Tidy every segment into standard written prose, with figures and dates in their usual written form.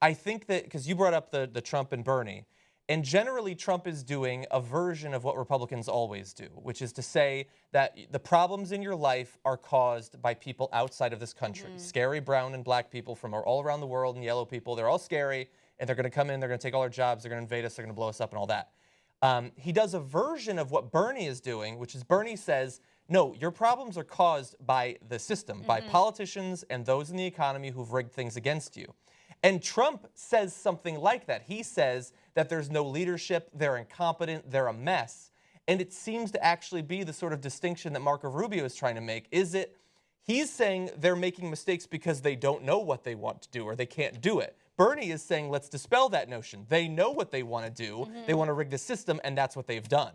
I think that, because you brought up the Trump and Bernie, and generally Trump is doing a version of what Republicans always do, which is to say that the problems in your life are caused by people outside of this country. Scary brown and black people from all around the world, and yellow people, they're all scary, and they're going to come in, they're going to take all our jobs, they're going to invade us, they're going to blow us up and all that. He does a version of what Bernie is doing, which is Bernie says, no, your problems are caused by the system, by politicians and those in the economy who've rigged things against you. And Trump says something like that. He says that there's no leadership, they're incompetent, they're a mess. And it seems to actually be the sort of distinction that Marco Rubio is trying to make. Is it, he's saying they're making mistakes because they don't know what they want to do or they can't do it. Bernie is saying, let's dispel that notion. They know what they want to do. They want to rig the system, and that's what they've done.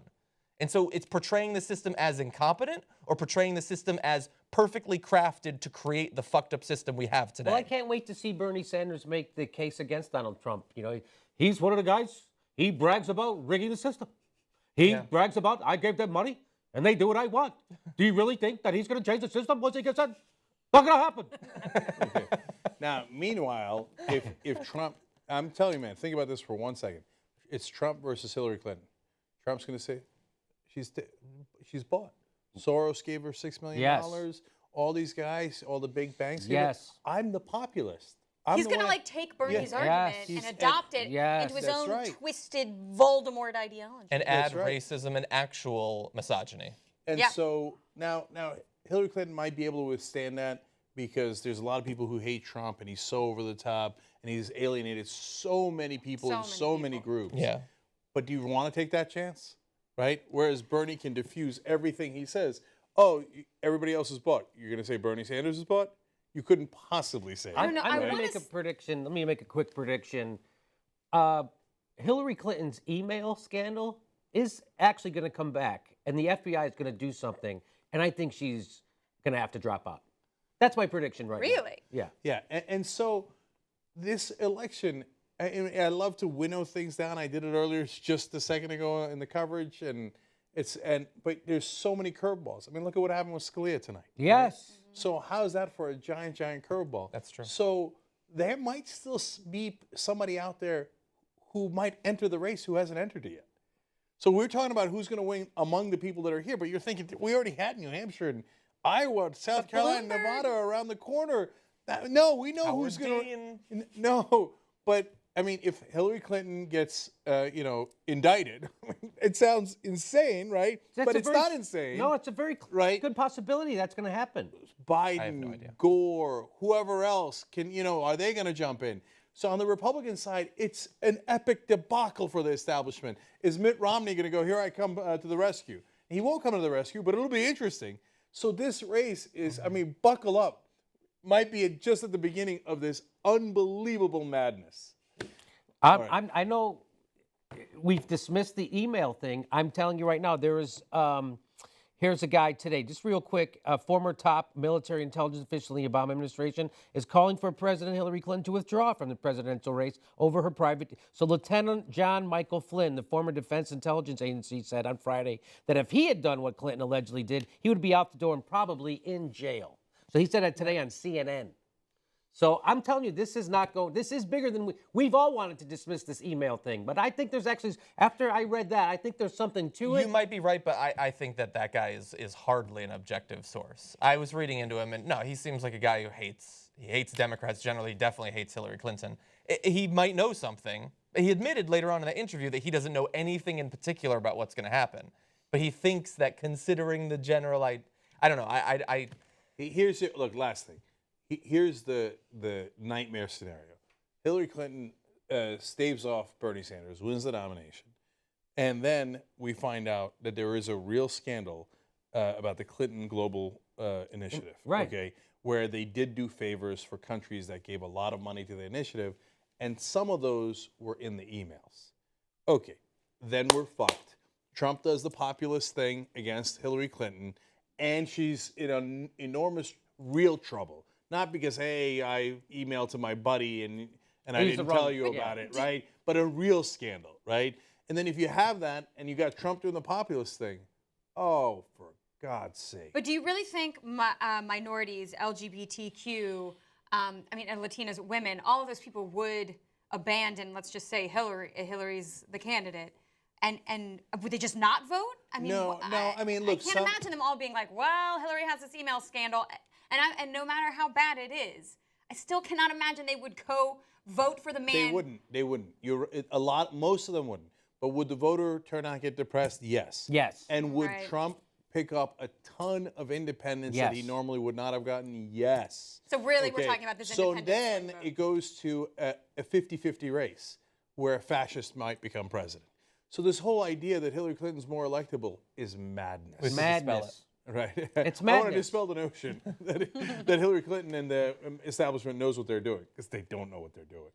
And so it's portraying the system as incompetent or portraying the system as perfectly crafted to create the fucked up system we have today. Well, I can't wait to see Bernie Sanders make the case against Donald Trump. You know, he's one of the guys, he brags about rigging the system. He brags about, I gave them money and they do what I want. Do you really think that he's going to change the system once he gets in? Not going to happen. Okay. Now, meanwhile, if Trump, I'm telling you, man, think about this for 1 second. It's Trump versus Hillary Clinton. Trump's going to say, she's bought. Soros gave her $6 million. Yes. All these guys, all the big banks. Yes. I'm the populist. He's going to like take Bernie's argument and adopt it into his own twisted Voldemort ideology. And add racism and actual misogyny. And so now Hillary Clinton might be able to withstand that because there's a lot of people who hate Trump and he's so over the top and he's alienated so many people in so many groups. Yeah. But do you want to take that chance? Right? Whereas Bernie can diffuse everything he says. Oh, everybody else is bought. You're going to say Bernie Sanders is bought? You couldn't possibly say I'm going to make a prediction. Let me make a quick prediction. Hillary Clinton's email scandal is actually going to come back, and the FBI is going to do something, and I think she's going to have to drop out. That's my prediction right now. Really? Yeah. Yeah. And so this election, I love to winnow things down. I did it earlier just a second ago in the coverage, but there's so many curveballs. I mean, look at what happened with Scalia tonight. Yes. So how's that for a giant curveball? That's true. So there might still be somebody out there who might enter the race who hasn't entered it yet. So we're talking about who's going to win among the people that are here, but you're thinking we already had New Hampshire and Iowa, South Carolina, Nevada around the corner. No, we know who's going to. No, but I mean, if Hillary Clinton gets, indicted, it sounds insane, right? But it's not insane. No, it's a very good possibility that's going to happen. Biden, I have no idea. Gore, whoever else are they going to jump in? So on the Republican side, it's an epic debacle for the establishment. Is Mitt Romney going to go, here I come to the rescue? He won't come to the rescue, but it'll be interesting. So this race is, buckle up. Might be just at the beginning of this unbelievable madness. I know we've dismissed the email thing. I'm telling you right now, there is, here's a guy today, just real quick, a former top military intelligence official in the Obama administration is calling for President Hillary Clinton to withdraw from the presidential race over her private. So Lieutenant John Michael Flynn, the former Defense Intelligence Agency, said on Friday that if he had done what Clinton allegedly did, he would be out the door and probably in jail. So he said that today on CNN. So I'm telling you, this is not going. This is bigger than we've all wanted to dismiss this email thing. But I think there's actually, after I read that, I think there's something to it. You might be right, but I think that guy is hardly an objective source. I was reading into him, and no, he seems like a guy who hates Democrats generally. He definitely hates Hillary Clinton. He might know something. He admitted later on in that interview that he doesn't know anything in particular about what's going to happen. But he thinks that considering the general, I don't know. Here's it. Look, last thing. Here's the nightmare scenario. Hillary Clinton staves off Bernie Sanders, wins the nomination, and then we find out that there is a real scandal about the Clinton Global Initiative, okay, where they did do favors for countries that gave a lot of money to the initiative, and some of those were in the emails. Okay, then we're fucked. Trump does the populist thing against Hillary Clinton, and she's in enormous real trouble. Not because, hey, I emailed to my buddy and I didn't tell you about it, right? But a real scandal, right? And then if you have that and you got Trump doing the populist thing, oh, for God's sake. But do you really think minorities, LGBTQ, and Latinas, women, all of those people would abandon, let's just say Hillary's the candidate, and would they just not vote? I mean, no. I mean, look, I can't imagine them all being like, well, Hillary has this email scandal, and no matter how bad it is, I still cannot imagine they would vote for the man. They wouldn't. Most of them wouldn't. But would the voter turnout get depressed? Yes. Yes. And would Trump pick up a ton of independents that he normally would not have gotten? Yes. So really, we're talking about this independent. So then it goes to a 50-50 race where a fascist might become president. So this whole idea that Hillary Clinton's more electable is madness. Madness. Right. It's madness. I want to dispel the notion that Hillary Clinton and the establishment knows what they're doing, because they don't know what they're doing.